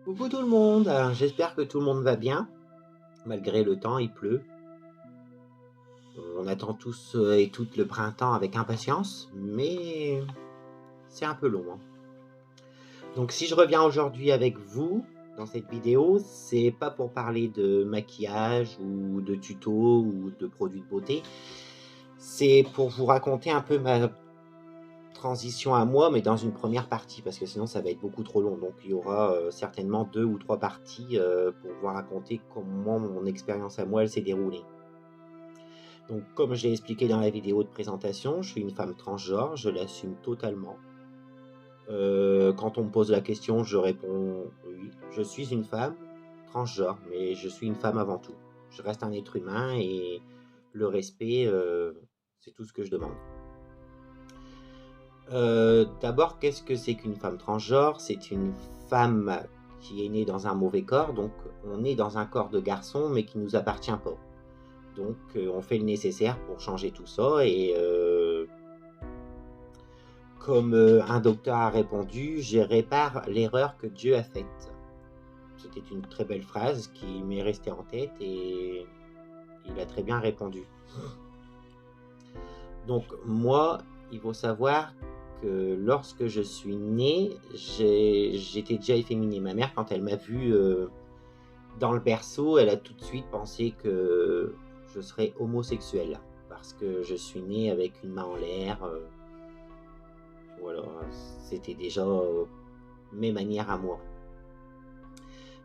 Coucou tout le monde, j'espère que tout le monde va bien, malgré le temps, il pleut. On attend tous et toutes le printemps avec impatience, mais c'est un peu long, hein. Donc si je reviens aujourd'hui avec vous, dans cette vidéo, c'est pas pour parler de maquillage ou de tuto ou de produits de beauté. C'est pour vous raconter un peu ma transition à moi, mais dans une première partie, parce que sinon ça va être beaucoup trop long. Donc il y aura certainement 2 ou 3 parties pour vous raconter comment mon expérience à moi elle s'est déroulée. Donc comme je l'ai expliqué dans la vidéo de présentation, je suis une femme transgenre, je l'assume totalement. Quand on me pose la question, je réponds oui, je suis une femme transgenre, mais je suis une femme avant tout. Je reste un être humain et le respect, c'est tout ce que je demande. D'abord, qu'est-ce que c'est qu'une femme transgenre? C'est une femme qui est née dans un mauvais corps, donc on est dans un corps de garçon, mais qui ne nous appartient pas. Donc on fait le nécessaire pour changer tout ça et comme un docteur a répondu: «Je répare l'erreur que Dieu a faite». C'était une très belle phrase qui m'est restée en tête et il a très bien répondu. Donc moi, il faut savoir que lorsque je suis né, j'étais déjà efféminé. Ma mère, quand elle m'a vu, dans le berceau, elle a tout de suite pensé que je serais homosexuel parce que je suis né avec une main en l'air, voilà, c'était déjà, mes manières à moi.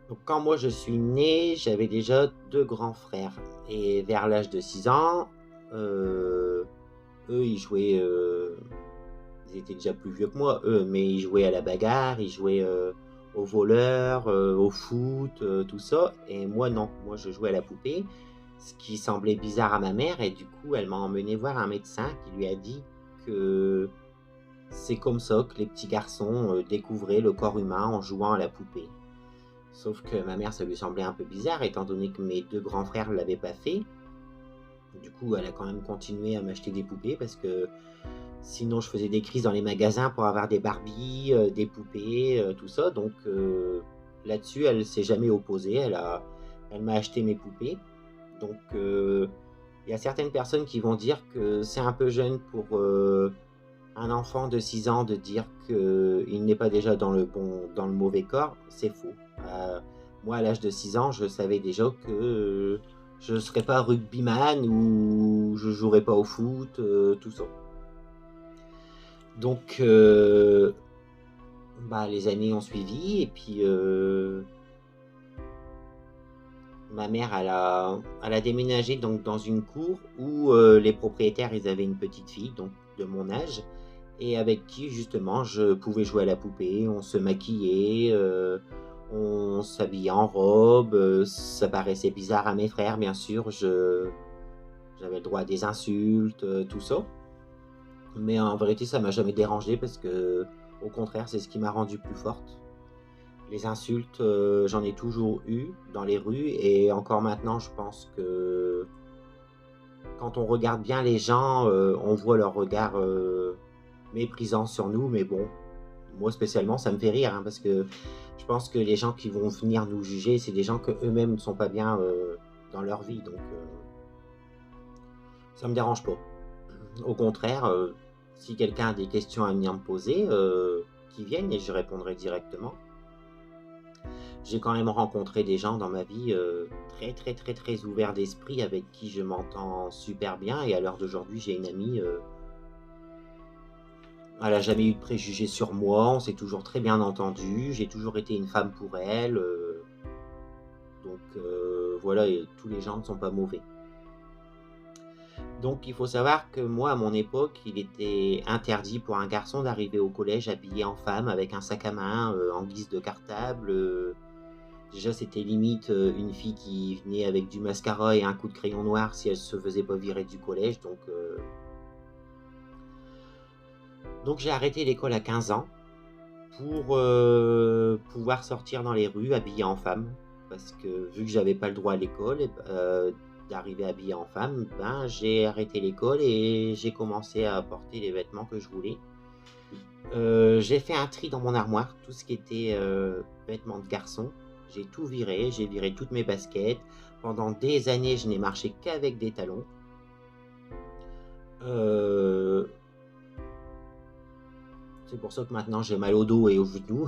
Donc quand moi je suis né, j'avais déjà 2 grands frères et vers l'âge de 6 ans, eux, ils jouaient, ils étaient déjà plus vieux que moi, eux, mais ils jouaient à la bagarre, ils jouaient, au voleur, au foot, tout ça et moi non. Moi, je jouais à la poupée, ce qui semblait bizarre à ma mère et du coup, elle m'a emmené voir un médecin qui lui a dit que c'est comme ça que les petits garçons, découvraient le corps humain en jouant à la poupée. Sauf que ma mère, ça lui semblait un peu bizarre étant donné que mes 2 grands frères ne l'avaient pas fait. Du coup, elle a quand même continué à m'acheter des poupées parce que sinon je faisais des crises dans les magasins pour avoir des Barbie, des poupées, tout ça. Donc là-dessus, elle s'est jamais opposée. Elle m'a acheté mes poupées. Donc il y a certaines personnes qui vont dire que c'est un peu jeune pour, un enfant de 6 ans de dire qu'il n'est pas déjà dans le mauvais corps. C'est faux. Moi, à l'âge de 6 ans, je savais déjà que je ne serais pas rugbyman ou je jouerais pas au foot, tout ça. Donc bah, les années ont suivi et puis, ma mère elle a déménagé donc dans une cour où, les propriétaires, ils avaient une petite fille, donc de mon âge et avec qui justement je pouvais jouer à la poupée. On se maquillait, on s'habillait en robe, ça paraissait bizarre à mes frères bien sûr, j'avais le droit à des insultes, tout ça. Mais en vérité, ça m'a jamais dérangé parce que, au contraire, c'est ce qui m'a rendue plus forte. Les insultes, j'en ai toujours eu dans les rues et encore maintenant, je pense que quand on regarde bien les gens, on voit leur regard, méprisant sur nous. Mais bon, moi spécialement, ça me fait rire, hein, parce que je pense que les gens qui vont venir nous juger, c'est des gens qu'eux-mêmes ne sont pas bien, dans leur vie. Donc, ça me dérange pas. Au contraire, si quelqu'un a des questions à venir me poser, qu'il vienne et je répondrai directement. J'ai quand même rencontré des gens dans ma vie, très, très, très, très ouverts d'esprit avec qui je m'entends super bien et à l'heure d'aujourd'hui, j'ai une amie, elle a jamais eu de préjugés sur moi, on s'est toujours très bien entendus, j'ai toujours été une femme pour elle, donc voilà et tous les gens ne sont pas mauvais. Donc il faut savoir que moi, à mon époque, il était interdit pour un garçon d'arriver au collège habillé en femme avec un sac à main, en guise de cartable, déjà c'était limite, une fille qui venait avec du mascara et un coup de crayon noir si elle se faisait pas virer du collège donc j'ai arrêté l'école à 15 ans pour, pouvoir sortir dans les rues habillé en femme. Parce que vu que j'avais pas le droit à l'école et d'arriver habillé en femme, ben, j'ai arrêté l'école et j'ai commencé à porter les vêtements que je voulais. J'ai fait un tri dans mon armoire, tout ce qui était vêtements de garçon. J'ai tout viré, j'ai viré toutes mes baskets. Pendant des années, je n'ai marché qu'avec des talons. Euh, c'est pour ça que maintenant j'ai mal au dos et aux genoux.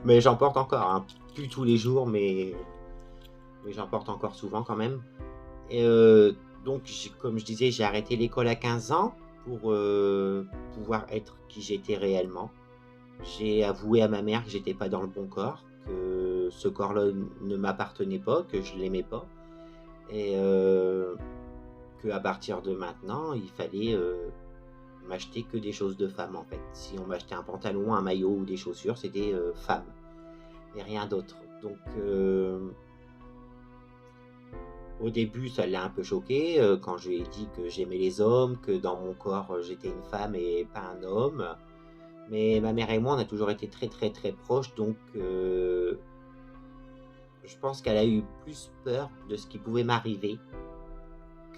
Mais j'en porte encore, hein. Plus tous les jours, mais j'en porte encore souvent quand même. Et donc, comme je disais, j'ai arrêté l'école à 15 ans pour pouvoir être qui j'étais réellement. J'ai avoué à ma mère que j'étais pas dans le bon corps, que ce corps-là ne m'appartenait pas, que je l'aimais pas, et que à partir de maintenant, il fallait m'acheter que des choses de femme en fait. Si on m'achetait un pantalon, un maillot ou des chaussures, c'était femme et rien d'autre. Donc au début, ça l'a un peu choqué quand je lui ai dit que j'aimais les hommes, que dans mon corps j'étais une femme et pas un homme. Mais ma mère et moi, on a toujours été très très très proches, donc je pense qu'elle a eu plus peur de ce qui pouvait m'arriver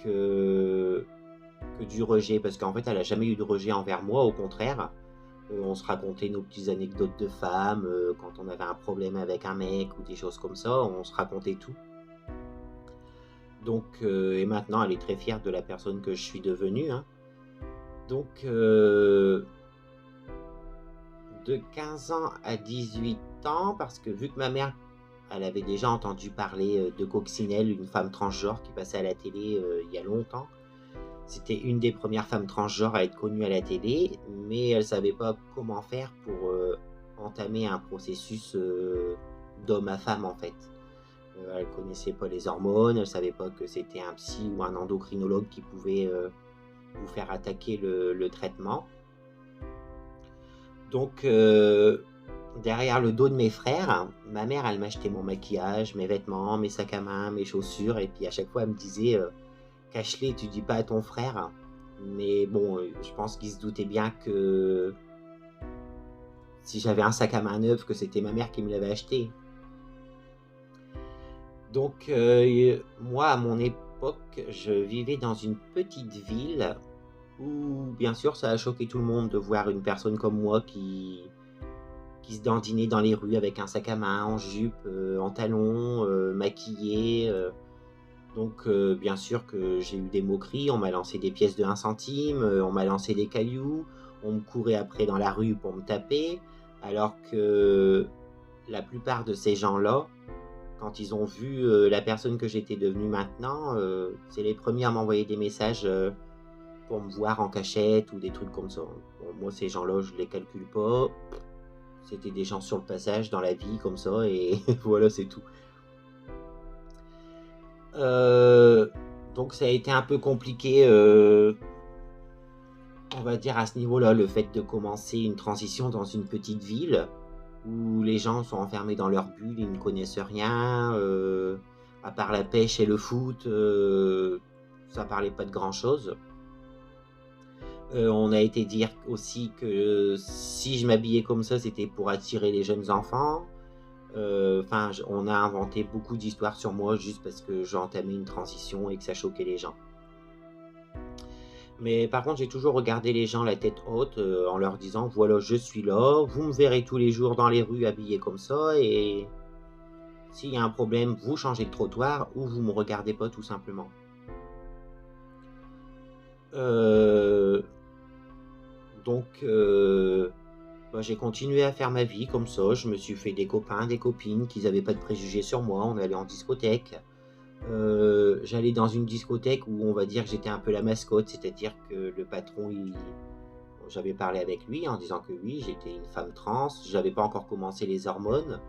que, que du rejet, parce qu'en fait, elle a jamais eu de rejet envers moi, au contraire. On se racontait nos petites anecdotes de femmes, quand on avait un problème avec un mec ou des choses comme ça, on se racontait tout. Donc, et maintenant, elle est très fière de la personne que je suis devenue, hein. Donc, de 15 ans à 18 ans, parce que vu que ma mère, elle avait déjà entendu parler de Coccinelle, une femme transgenre qui passait à la télé il y a longtemps. C'était une des premières femmes transgenres à être connue à la télé, mais elle ne savait pas comment faire pour entamer un processus d'homme à femme en fait. Elle ne connaissait pas les hormones, elle ne savait pas que c'était un psy ou un endocrinologue qui pouvait vous faire attaquer le traitement. Donc, derrière le dos de mes frères, ma mère, elle m'achetait mon maquillage, mes vêtements, mes sacs à main, mes chaussures, et puis à chaque fois, elle me disait cache-les, tu dis pas à ton frère. Mais bon, je pense qu'il se doutait bien que si j'avais un sac à main neuf, que c'était ma mère qui me l'avait acheté. Donc, moi, à mon époque, je vivais dans une petite ville où, bien sûr, ça a choqué tout le monde de voir une personne comme moi qui se dandinait dans les rues avec un sac à main, en jupe, en talons, maquillée. Donc, bien sûr que j'ai eu des moqueries, on m'a lancé des pièces de 1 centime, on m'a lancé des cailloux, on me courait après dans la rue pour me taper, alors que la plupart de ces gens-là, quand ils ont vu la personne que j'étais devenue maintenant, c'est les premiers à m'envoyer des messages pour me voir en cachette ou des trucs comme ça. Bon, moi, ces gens-là, je les calcule pas. C'était des gens sur le passage dans la vie comme ça et voilà, c'est tout. Donc ça a été un peu compliqué, on va dire à ce niveau-là, le fait de commencer une transition dans une petite ville où les gens sont enfermés dans leur bulle, ils ne connaissent rien, à part la pêche et le foot, ça parlait pas de grand-chose. On a été dire aussi que si je m'habillais comme ça, c'était pour attirer les jeunes enfants. Enfin, on a inventé beaucoup d'histoires sur moi juste parce que j'entamais une transition et que ça choquait les gens. Mais par contre, j'ai toujours regardé les gens la tête haute en leur disant, voilà, je suis là, vous me verrez tous les jours dans les rues habillé comme ça, et s'il y a un problème, vous changez de trottoir ou vous me regardez pas tout simplement. Donc, j'ai continué à faire ma vie comme ça. Je me suis fait des copains, des copines qui n'avaient pas de préjugés sur moi. On allait en discothèque. J'allais dans une discothèque où on va dire que j'étais un peu la mascotte, c'est-à-dire que le patron, j'avais parlé avec lui en disant que oui, j'étais une femme trans, j'avais pas encore commencé les hormones,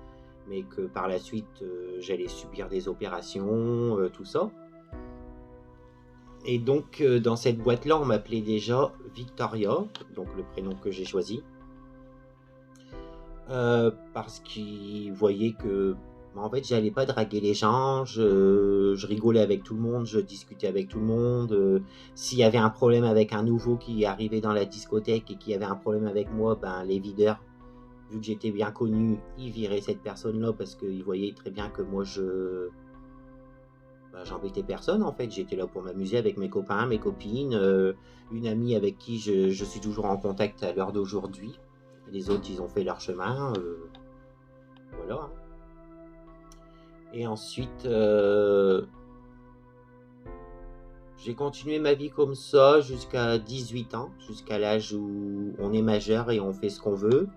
mais que par la suite, j'allais subir des opérations, tout ça. Et donc, dans cette boîte-là, on m'appelait déjà Victoria, donc le prénom que j'ai choisi, parce qu'ils voyaient que, en fait, j'allais pas draguer les gens, je rigolais avec tout le monde, je discutais avec tout le monde. S'il y avait un problème avec un nouveau qui arrivait dans la discothèque et qui avait un problème avec moi, ben, les videurs, vu que j'étais bien connu, ils viraient cette personne-là parce qu'ils voyaient très bien que moi, bah, j'embêtais personne en fait. J'étais là pour m'amuser avec mes copains, mes copines, une amie avec qui je suis toujours en contact à l'heure d'aujourd'hui. Les autres, ils ont fait leur chemin, voilà, hein. Et ensuite, j'ai continué ma vie comme ça jusqu'à 18 ans, jusqu'à l'âge où on est majeur et on fait ce qu'on veut.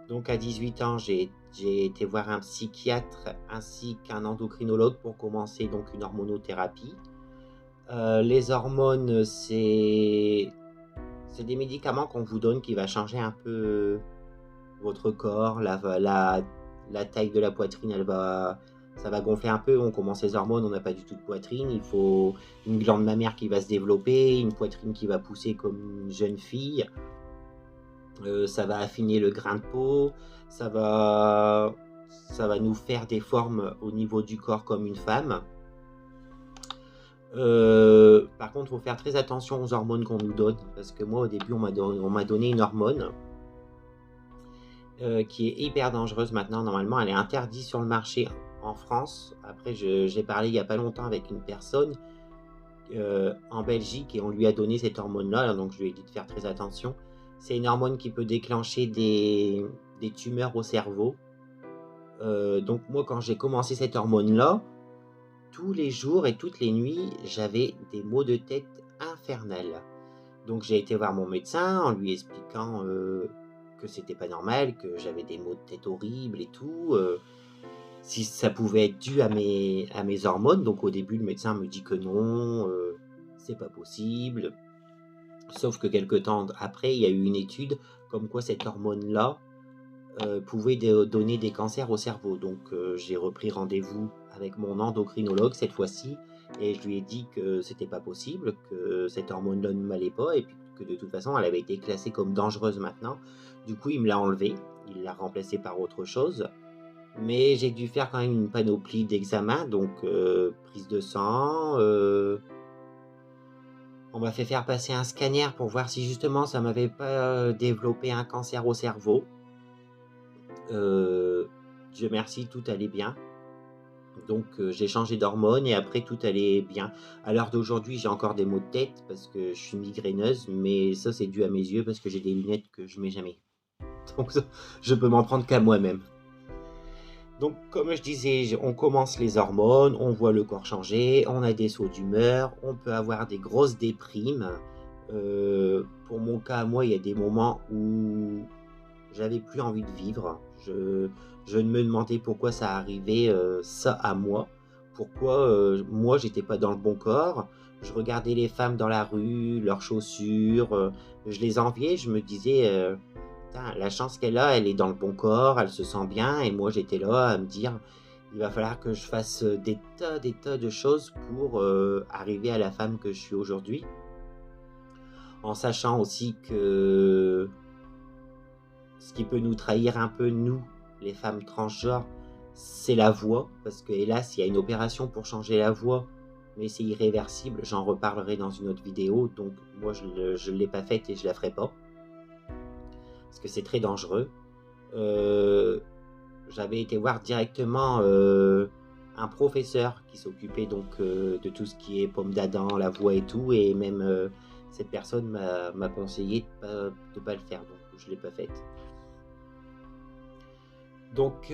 Donc à 18 ans, j'ai été voir un psychiatre ainsi qu'un endocrinologue pour commencer donc une hormonothérapie. Les hormones, c'est des médicaments qu'on vous donne qui va changer un peu votre corps, la taille de la poitrine, ça va gonfler un peu. On commence les hormones, on n'a pas du tout de poitrine. Il faut une glande mammaire qui va se développer, une poitrine qui va pousser comme une jeune fille. Ça va affiner le grain de peau, ça va, ça va nous faire des formes au niveau du corps comme une femme. Par contre, il faut faire très attention aux hormones qu'on nous donne, parce que moi, au début, on m'a donné une hormone qui est hyper dangereuse maintenant. Normalement, elle est interdite sur le marché en France. Après, j'ai parlé il n'y a pas longtemps avec une personne en Belgique et on lui a donné cette hormone-là, donc je lui ai dit de faire très attention. C'est une hormone qui peut déclencher des tumeurs au cerveau. Donc moi, quand j'ai commencé cette hormone-là, tous les jours et toutes les nuits, j'avais des maux de tête infernales. Donc j'ai été voir mon médecin en lui expliquant que c'était pas normal, que j'avais des maux de tête horribles et tout. Si ça pouvait être dû à mes hormones. Donc au début, le médecin me dit que non, c'est pas possible. Sauf que quelques temps après, il y a eu une étude comme quoi cette hormone-là pouvait donner des cancers au cerveau. Donc j'ai repris rendez-vous avec mon endocrinologue cette fois-ci et je lui ai dit que c'était pas possible, que cette hormone-là ne m'allait pas et puis que de toute façon elle avait été classée comme dangereuse maintenant. Du coup, il me l'a enlevée, il l'a remplacée par autre chose. Mais j'ai dû faire quand même une panoplie d'examens, donc prise de sang, on m'a fait faire passer un scanner pour voir si justement ça m'avait pas développé un cancer au cerveau. Dieu merci, tout allait bien. Donc j'ai changé d'hormones et après tout allait bien. À l'heure d'aujourd'hui, j'ai encore des maux de tête parce que je suis migraineuse, mais ça c'est dû à mes yeux parce que j'ai des lunettes que je mets jamais. Donc je peux m'en prendre qu'à moi-même. Donc, comme je disais, on commence les hormones, on voit le corps changer, on a des sauts d'humeur, on peut avoir des grosses déprimes. Pour mon cas, moi, il y a des moments où j'avais plus envie de vivre. Je me demandais pourquoi ça arrivait, ça à moi. Pourquoi moi, j'étais pas dans le bon corps. Je regardais les femmes dans la rue, leurs chaussures, je les enviais, je me disais la chance qu'elle a, elle est dans le bon corps, elle se sent bien, et moi j'étais là à me dire, il va falloir que je fasse des tas de choses pour arriver à la femme que je suis aujourd'hui. En sachant aussi que ce qui peut nous trahir un peu, nous, les femmes transgenres, c'est la voix, parce que hélas, il y a une opération pour changer la voix, mais c'est irréversible, j'en reparlerai dans une autre vidéo, donc moi je ne l'ai pas faite et je la ferai pas. Parce que c'est très dangereux. J'avais été voir directement un professeur qui s'occupait donc de tout ce qui est pomme d'Adam, la voix et tout, et même cette personne m'a conseillé de pas le faire, donc je l'ai pas faite. Donc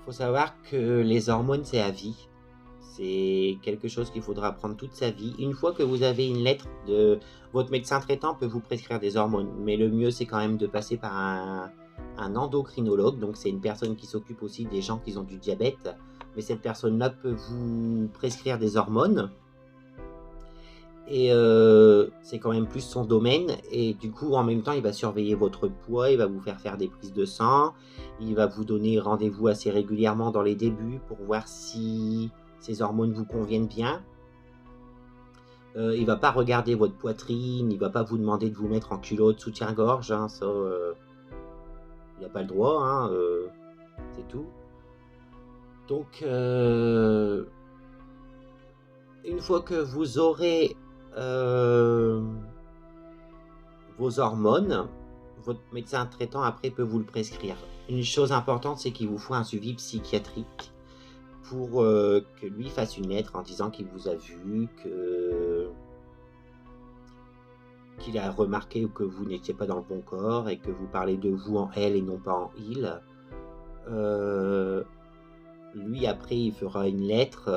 faut savoir que les hormones c'est à vie. C'est quelque chose qu'il faudra prendre toute sa vie. Une fois que vous avez une lettre de votre médecin traitant peut vous prescrire des hormones, mais le mieux c'est quand même de passer par un endocrinologue. Donc c'est une personne qui s'occupe aussi des gens qui ont du diabète, mais cette personne-là peut vous prescrire des hormones. Et c'est quand même plus son domaine. Et du coup, en même temps, il va surveiller votre poids, il va vous faire des prises de sang, il va vous donner rendez-vous assez régulièrement dans les débuts pour voir si ces hormones vous conviennent bien. Il va pas regarder votre poitrine, il va pas vous demander de vous mettre en culotte, soutien-gorge, hein, ça, il n'a pas le droit, hein, c'est tout. Donc, une fois que vous aurez vos hormones, votre médecin traitant après peut vous le prescrire. Une chose importante, c'est qu'il vous faut un suivi psychiatrique pour que lui fasse une lettre en disant qu'il vous a vu, qu'il a remarqué que vous n'étiez pas dans le bon corps et que vous parlez de vous en elle et non pas en il. Lui, après, il fera une lettre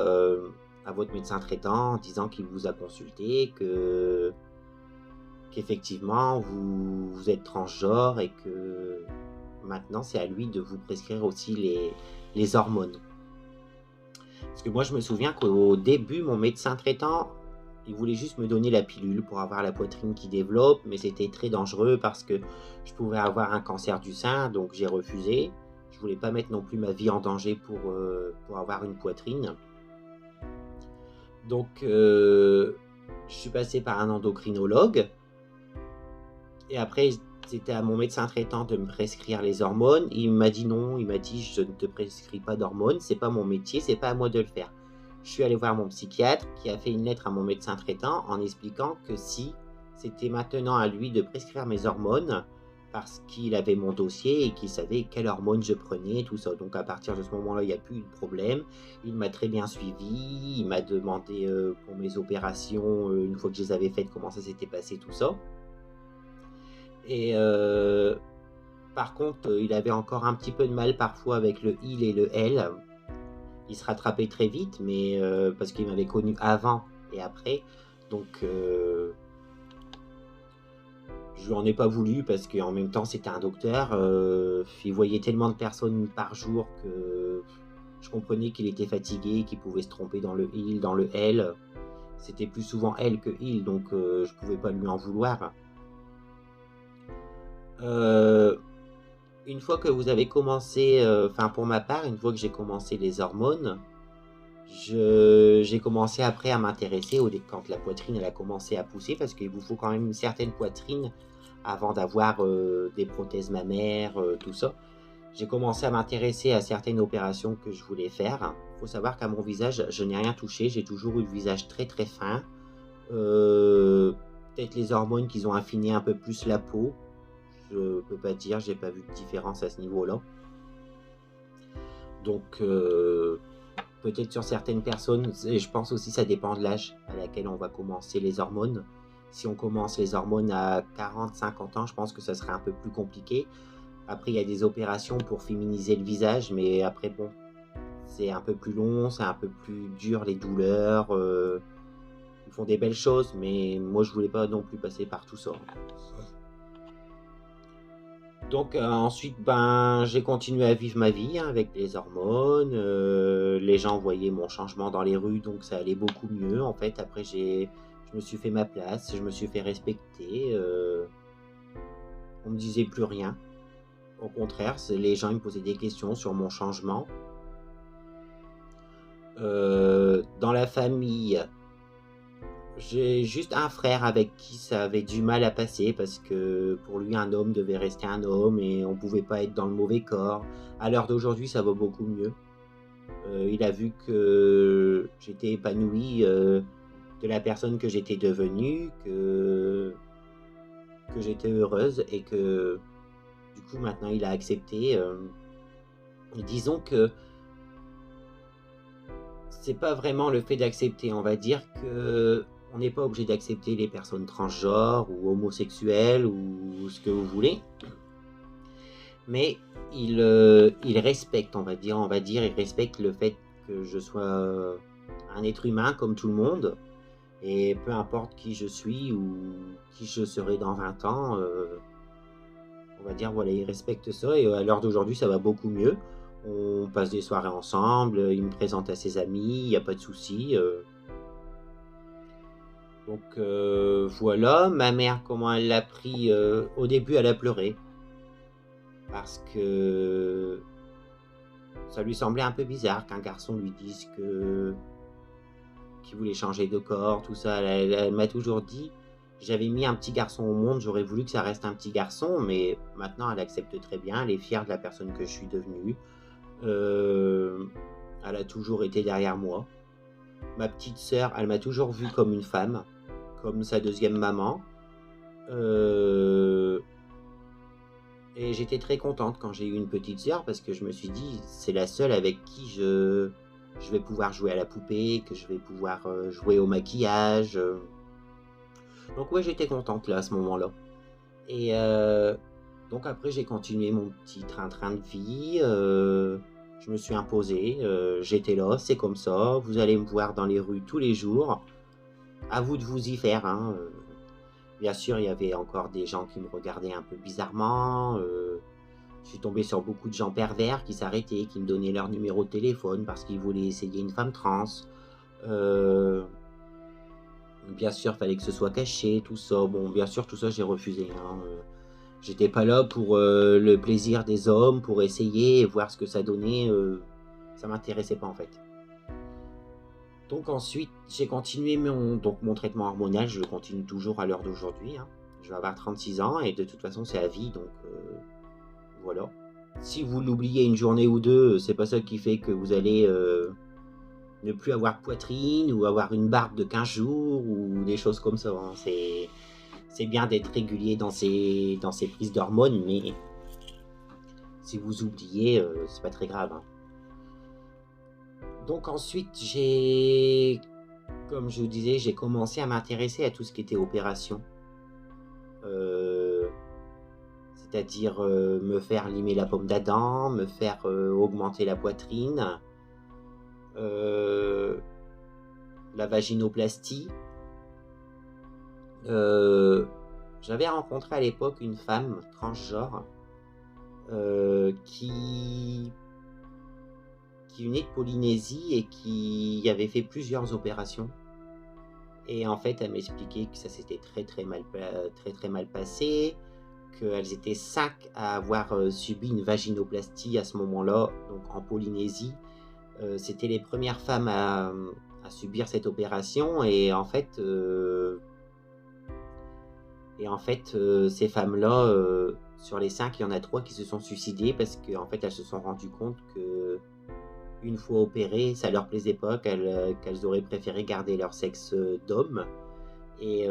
à votre médecin traitant en disant qu'il vous a consulté, qu'effectivement vous êtes transgenre et que maintenant c'est à lui de vous prescrire aussi les hormones. Parce que moi je me souviens qu'au début mon médecin traitant il voulait juste me donner la pilule pour avoir la poitrine qui développe, mais c'était très dangereux parce que je pouvais avoir un cancer du sein, donc j'ai refusé. Je voulais pas mettre non plus ma vie en danger pour avoir une poitrine. Donc je suis passé par un endocrinologue. Et après, c'était à mon médecin traitant de me prescrire les hormones. Il m'a dit non, il m'a dit je ne te prescris pas d'hormones, c'est pas mon métier, c'est pas à moi de le faire. Je suis allé voir mon psychiatre qui a fait une lettre à mon médecin traitant en expliquant que si c'était maintenant à lui de prescrire mes hormones, parce qu'il avait mon dossier et qu'il savait quelles hormones je prenais, tout ça. Donc à partir de ce moment-là, il n'y a plus eu de problème. Il m'a très bien suivi, il m'a demandé pour mes opérations, une fois que je les avais faites, comment ça s'était passé, tout ça. Et par contre, il avait encore un petit peu de mal parfois avec le il et le elle. Il se rattrapait très vite, mais parce qu'il m'avait connu avant et après. Donc, je lui en ai pas voulu parce qu'en même temps, c'était un docteur. Il voyait tellement de personnes par jour que je comprenais qu'il était fatigué, qu'il pouvait se tromper dans le il, dans le elle. C'était plus souvent elle que il, donc je pouvais pas lui en vouloir. Une fois que vous avez commencé, enfin pour ma part, une fois que j'ai commencé les hormones, j'ai commencé après à m'intéresser quand la poitrine elle a commencé à pousser, parce qu'il vous faut quand même une certaine poitrine avant d'avoir des prothèses mammaires, tout ça. J'ai commencé à m'intéresser à certaines opérations que je voulais faire. Il faut savoir qu'à mon visage, je n'ai rien touché, j'ai toujours eu le visage très très fin. Peut-être les hormones qui ont affiné un peu plus la peau. Je peux pas dire, j'ai pas vu de différence à ce niveau-là. Donc peut-être sur certaines personnes, et je pense aussi ça dépend de l'âge à laquelle on va commencer les hormones. Si on commence les hormones à 40-50 ans, je pense que ça serait un peu plus compliqué. Après, il y a des opérations pour féminiser le visage, mais après, bon, c'est un peu plus long, c'est un peu plus dur, les douleurs. Ils font des belles choses, mais moi, je voulais pas non plus passer par tout ça. Donc ensuite, j'ai continué à vivre ma vie avec les hormones. Les gens voyaient mon changement dans les rues, donc ça allait beaucoup mieux. En fait, après, je me suis fait ma place, je me suis fait respecter. On me disait plus rien. Au contraire, les gens ils me posaient des questions sur mon changement. Dans la famille, j'ai juste un frère avec qui ça avait du mal à passer parce que pour lui un homme devait rester un homme et on pouvait pas être dans le mauvais corps. À l'heure d'aujourd'hui ça va beaucoup mieux. Il a vu que j'étais épanoui de la personne que j'étais devenue, que j'étais heureuse et que du coup maintenant il a accepté. Disons que c'est pas vraiment le fait d'accepter, on va dire que on n'est pas obligé d'accepter les personnes transgenres ou homosexuelles ou ce que vous voulez, mais il respecte, on va dire, il respecte le fait que je sois un être humain comme tout le monde, et peu importe qui je suis ou qui je serai dans 20 ans, on va dire, voilà, il respecte ça, et à l'heure d'aujourd'hui, ça va beaucoup mieux. On passe des soirées ensemble, il me présente à ses amis, il n'y a pas de souci. Donc voilà, ma mère, comment elle l'a pris, au début elle a pleuré, parce que ça lui semblait un peu bizarre qu'un garçon lui dise qu'il voulait changer de corps, tout ça. Elle m'a toujours dit, j'avais mis un petit garçon au monde, j'aurais voulu que ça reste un petit garçon, mais maintenant elle accepte très bien, elle est fière de la personne que je suis devenue. Elle a toujours été derrière moi. Ma petite sœur, elle m'a toujours vu comme une femme, comme sa deuxième maman. Et j'étais très contente quand j'ai eu une petite sœur parce que je me suis dit, c'est la seule avec qui je je vais pouvoir jouer à la poupée, que je vais pouvoir jouer au maquillage. Donc ouais, j'étais contente là à ce moment-là. Et donc après, j'ai continué mon petit train-train de vie. Je me suis imposé. J'étais là, c'est comme ça. Vous allez me voir dans les rues tous les jours. À vous de vous y faire, hein. Bien sûr, il y avait encore des gens qui me regardaient un peu bizarrement. Je suis tombé sur beaucoup de gens pervers qui s'arrêtaient, qui me donnaient leur numéro de téléphone parce qu'ils voulaient essayer une femme trans. Euh, Bien sûr, fallait que ce soit caché, tout ça. Bon, bien sûr, tout ça, j'ai refusé, hein. J'étais pas là pour le plaisir des hommes, pour essayer et voir ce que ça donnait. Ça m'intéressait pas, en fait. Donc ensuite, j'ai continué mon traitement hormonal. Je le continue toujours à l'heure d'aujourd'hui, hein. Je vais avoir 36 ans et de toute façon, c'est à vie. Donc voilà. Si vous l'oubliez une journée ou deux, c'est pas ça qui fait que vous allez ne plus avoir de poitrine ou avoir une barbe de 15 jours ou des choses comme ça, hein. C'est bien d'être régulier dans ces prises d'hormones, mais si vous oubliez, c'est pas très grave, hein. Donc ensuite, comme je vous disais, j'ai commencé à m'intéresser à tout ce qui était opération. C'est-à-dire me faire limer la pomme d'Adam, me faire augmenter la poitrine, la vaginoplastie. J'avais rencontré à l'époque une femme transgenre qui venait de Polynésie et qui avait fait plusieurs opérations. Et en fait, elle m'expliquait que ça s'était très mal passé, qu'elles étaient 5 à avoir subi une vaginoplastie à ce moment-là, donc en Polynésie. C'était les premières femmes à subir cette opération et en fait, ces femmes-là, sur les 5, il y en a 3 qui se sont suicidées parce qu'en fait, elles se sont rendues compte que une fois opérées, ça leur plaisait pas, qu'elles auraient préféré garder leur sexe d'homme. Et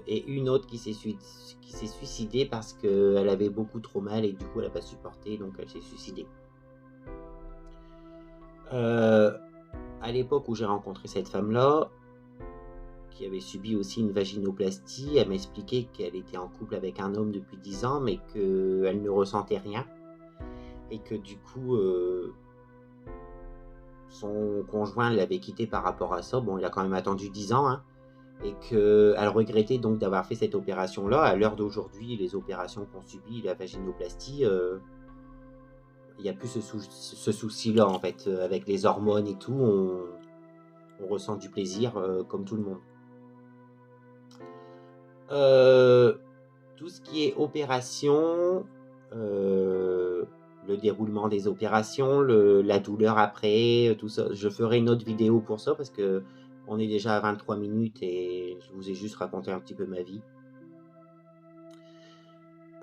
et une autre qui s'est suicidée parce qu'elle avait beaucoup trop mal et du coup, elle n'a pas supporté, donc elle s'est suicidée. À l'époque où j'ai rencontré cette femme-là, qui avait subi aussi une vaginoplastie, elle m'expliquait qu'elle était en couple avec un homme depuis 10 ans, mais qu'elle ne ressentait rien. Et que du coup, son conjoint l'avait quittée par rapport à ça. Bon, il a quand même attendu 10 ans, hein. Et qu'elle regrettait donc d'avoir fait cette opération-là. À l'heure d'aujourd'hui, les opérations qu'on subit, la vaginoplastie, il n'y a plus ce souci-là, en fait. Avec les hormones et tout, on ressent du plaisir comme tout le monde. Tout ce qui est opération, le déroulement des opérations, la douleur après, tout ça. Je ferai une autre vidéo pour ça parce que on est déjà à 23 minutes et je vous ai juste raconté un petit peu ma vie.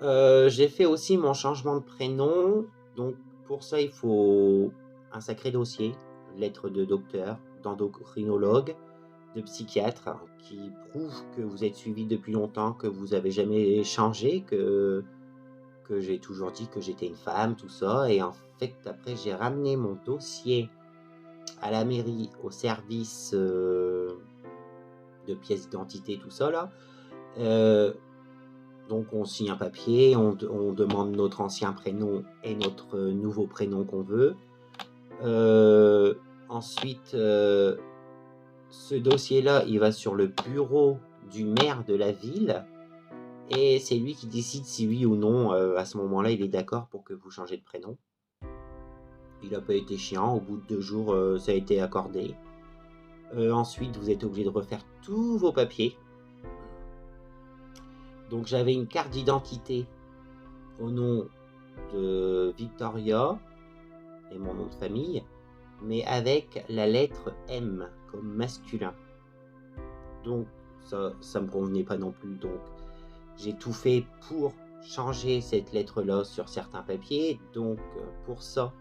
J'ai fait aussi mon changement de prénom. Donc pour ça, il faut un sacré dossier, lettre de docteur, d'endocrinologue, de psychiatre qui prouve que vous êtes suivi depuis longtemps, que vous n'avez jamais changé, que j'ai toujours dit que j'étais une femme, tout ça. Et en fait, après, j'ai ramené mon dossier à la mairie, au service de pièces d'identité, tout ça, là. Donc, on signe un papier, on demande notre ancien prénom et notre nouveau prénom qu'on veut. Ensuite, ce dossier-là, il va sur le bureau du maire de la ville. Et c'est lui qui décide si oui ou non, à ce moment-là, il est d'accord pour que vous changez de prénom. Il n'a pas été chiant, au bout de 2 jours, ça a été accordé. Ensuite, vous êtes obligé de refaire tous vos papiers. Donc j'avais une carte d'identité au nom de Victoria et mon nom de famille, mais avec la lettre M comme masculin. Donc ça me convenait pas non plus. Donc j'ai tout fait pour changer cette lettre-là sur certains papiers. Donc pour ça,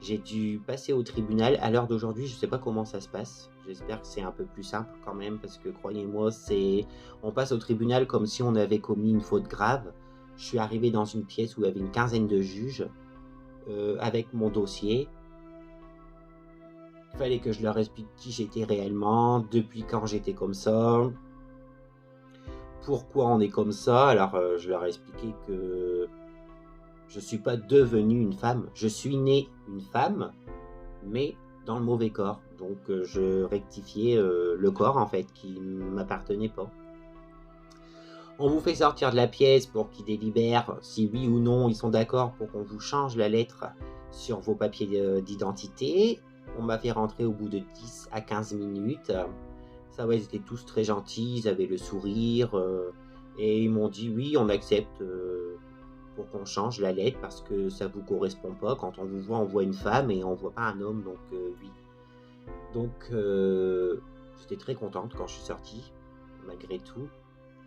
j'ai dû passer au tribunal. À l'heure d'aujourd'hui, je ne sais pas comment ça se passe. J'espère que c'est un peu plus simple quand même, parce que croyez-moi, on passe au tribunal comme si on avait commis une faute grave. Je suis arrivé dans une pièce où il y avait une quinzaine de juges avec mon dossier. Il fallait que je leur explique qui j'étais réellement, depuis quand j'étais comme ça, pourquoi on est comme ça. Alors, je leur ai expliqué que je ne suis pas devenue une femme. Je suis née une femme, mais dans le mauvais corps. Donc, je rectifiais le corps, en fait, qui ne m'appartenait pas. On vous fait sortir de la pièce pour qu'ils délibèrent si oui ou non ils sont d'accord pour qu'on vous change la lettre sur vos papiers d'identité. On m'a fait rentrer au bout de 10 à 15 minutes. Ça va, ils étaient tous très gentils, ils avaient le sourire. Et ils m'ont dit oui, on accepte pour qu'on change la lettre parce que ça vous correspond pas. Quand on vous voit, on voit une femme et on voit pas un homme, donc oui. Donc j'étais très contente quand je suis sortie, malgré tout.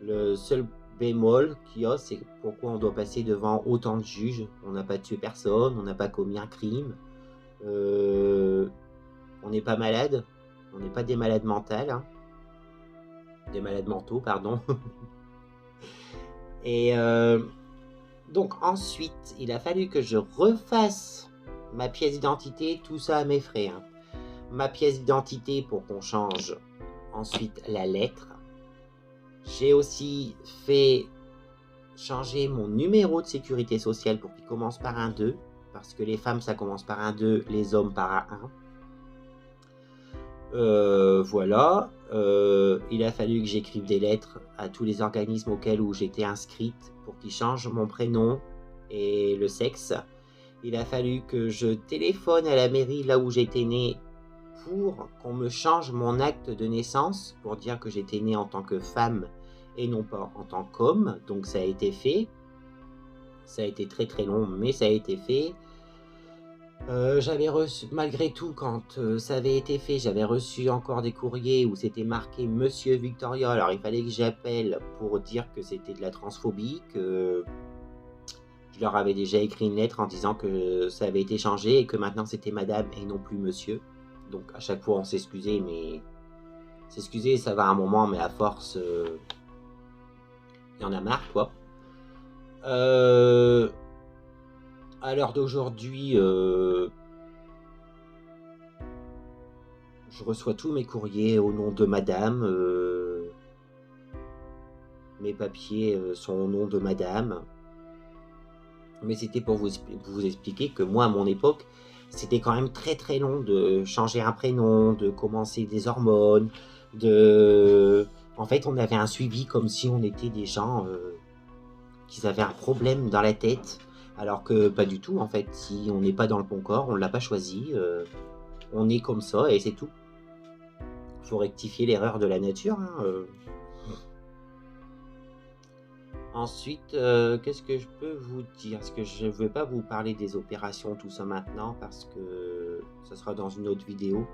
Le seul bémol qu'il y a, c'est pourquoi on doit passer devant autant de juges. On n'a pas tué personne, on n'a pas commis un crime. On n'est pas malade, on n'est pas des malades mentales, hein. Des malades mentaux, pardon. Et donc ensuite, il a fallu que je refasse ma pièce d'identité, tout ça à mes frais, hein. Ma pièce d'identité pour qu'on change ensuite la lettre. J'ai aussi fait changer mon numéro de sécurité sociale pour qu'il commence par un 2, parce que les femmes, ça commence par un 2, les hommes par un 1. Voilà. Il a fallu que j'écrive des lettres à tous les organismes auxquels j'étais inscrite pour qu'ils changent mon prénom et le sexe. Il a fallu que je téléphone à la mairie là où j'étais née pour qu'on me change mon acte de naissance pour dire que j'étais née en tant que femme et non pas en tant qu'homme. Donc ça a été fait. Ça a été très très long, mais ça a été fait. J'avais reçu, malgré tout, quand ça avait été fait, j'avais reçu encore des courriers où c'était marqué Monsieur Victoria. Alors il fallait que j'appelle pour dire que c'était de la transphobie, que je leur avais déjà écrit une lettre en disant que ça avait été changé et que maintenant c'était Madame et non plus Monsieur. Donc à chaque fois on s'excusait, mais s'excuser ça va un moment, mais à force, il y en a marre, quoi. À l'heure d'aujourd'hui, je reçois tous mes courriers au nom de Madame. Mes papiers sont au nom de Madame. Mais c'était pour vous expliquer que moi, à mon époque, c'était quand même très très long de changer un prénom, de commencer des hormones, En fait, on avait un suivi comme si on était des gens qui avaient un problème dans la tête. Alors que pas du tout, en fait. Si on n'est pas dans le bon corps, on ne l'a pas choisi. On est comme ça et c'est tout. Il faut rectifier l'erreur de la nature, hein. Ensuite, qu'est-ce que je peux vous dire? Parce que je ne vais pas vous parler des opérations, tout ça maintenant, parce que ça sera dans une autre vidéo.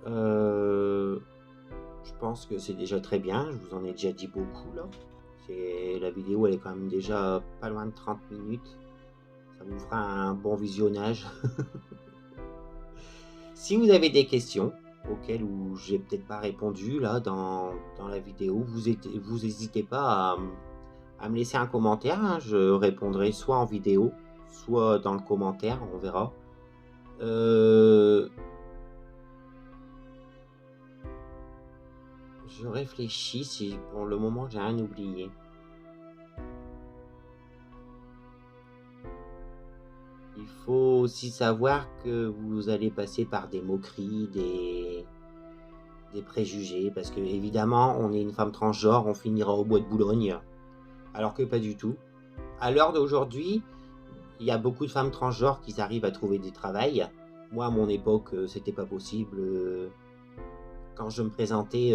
Je pense que c'est déjà très bien. Je vous en ai déjà dit beaucoup, là. La vidéo, elle est quand même déjà pas loin de 30 minutes. Ça vous fera un bon visionnage. Si vous avez des questions auxquelles j'ai peut-être pas répondu là dans la vidéo, vous n'hésitez pas à me laisser un commentaire, hein. Je répondrai soit en vidéo, soit dans le commentaire, on verra. Je réfléchis si pour le moment j'ai rien oublié. Il faut aussi savoir que vous allez passer par des moqueries, des préjugés, parce que évidemment on est une femme transgenre, on finira au bois de Boulogne, alors que pas du tout. À l'heure d'aujourd'hui, il y a beaucoup de femmes transgenres qui arrivent à trouver du travail. Moi, à mon époque, c'était pas possible. Quand je me présentais,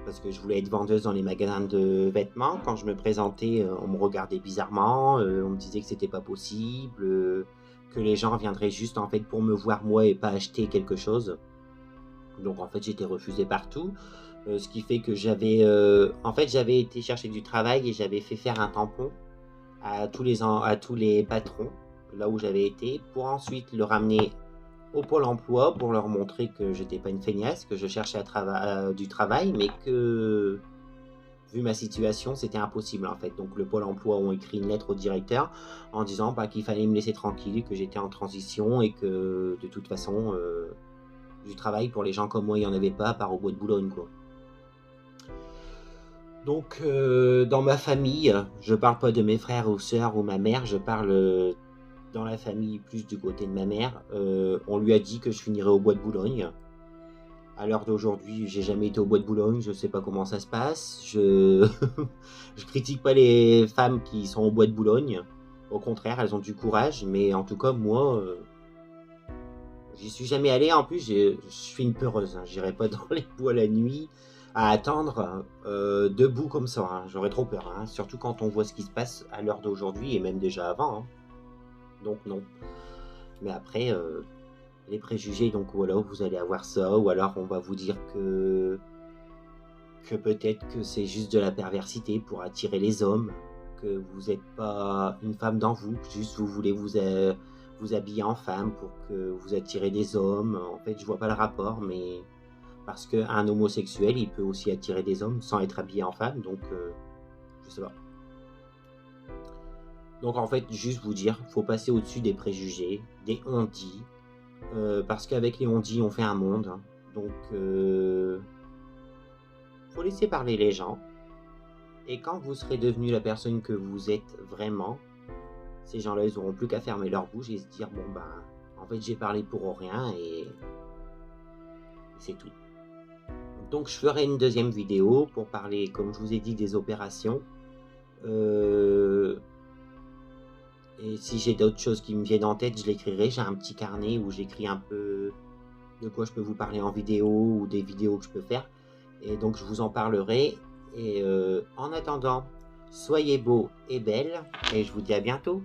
parce que je voulais être vendeuse dans les magasins de vêtements, quand je me présentais, on me regardait bizarrement, on me disait que c'était pas possible, que les gens viendraient juste en fait pour me voir moi et pas acheter quelque chose. Donc en fait j'étais refusée partout, ce qui fait que j'avais été chercher du travail et j'avais fait faire un tampon à tous les patrons là où j'avais été, pour ensuite le ramener au Pôle emploi pour leur montrer que j'étais pas une feignasse, que je cherchais du travail, mais que vu ma situation, c'était impossible en fait. Donc le Pôle emploi ont écrit une lettre au directeur en disant qu'il fallait me laisser tranquille, que j'étais en transition et que de toute façon, du travail pour les gens comme moi, il n'y en avait pas, à part au Bois de Boulogne, quoi. Donc dans ma famille, je parle pas de mes frères ou sœurs ou ma mère, je parle dans la famille plus du côté de ma mère. On lui a dit que je finirais au Bois de Boulogne. À l'heure d'aujourd'hui, j'ai jamais été au Bois de Boulogne, je sais pas comment ça se passe. Je je critique pas les femmes qui sont au Bois de Boulogne. Au contraire, elles ont du courage, mais en tout cas, moi, j'y suis jamais allé. En plus, je suis une peureuse, hein. J'irai pas dans les bois la nuit à attendre debout comme ça, hein. J'aurais trop peur, hein. Surtout quand on voit ce qui se passe à l'heure d'aujourd'hui et même déjà avant, hein. Donc non. Mais après, les préjugés, donc voilà, vous allez avoir ça, ou alors on va vous dire que peut-être que c'est juste de la perversité pour attirer les hommes, que vous n'êtes pas une femme dans vous, juste vous voulez vous habiller en femme pour que vous attirez des hommes. En fait, je vois pas le rapport, mais parce qu'un homosexuel, il peut aussi attirer des hommes sans être habillé en femme, donc je sais pas. Donc en fait, juste vous dire, faut passer au-dessus des préjugés, des on-dit, parce qu'avec les on-dit, on fait un monde, hein. Donc faut laisser parler les gens. Et quand vous serez devenu la personne que vous êtes vraiment, ces gens-là, ils auront plus qu'à fermer leur bouche et se dire, bon ben, en fait, j'ai parlé pour rien et c'est tout. Donc je ferai une deuxième vidéo pour parler, comme je vous ai dit, des opérations. Et si j'ai d'autres choses qui me viennent en tête, je l'écrirai. J'ai un petit carnet où j'écris un peu de quoi je peux vous parler en vidéo ou des vidéos que je peux faire. Et donc je vous en parlerai. Et en attendant, soyez beaux et belles et je vous dis à bientôt.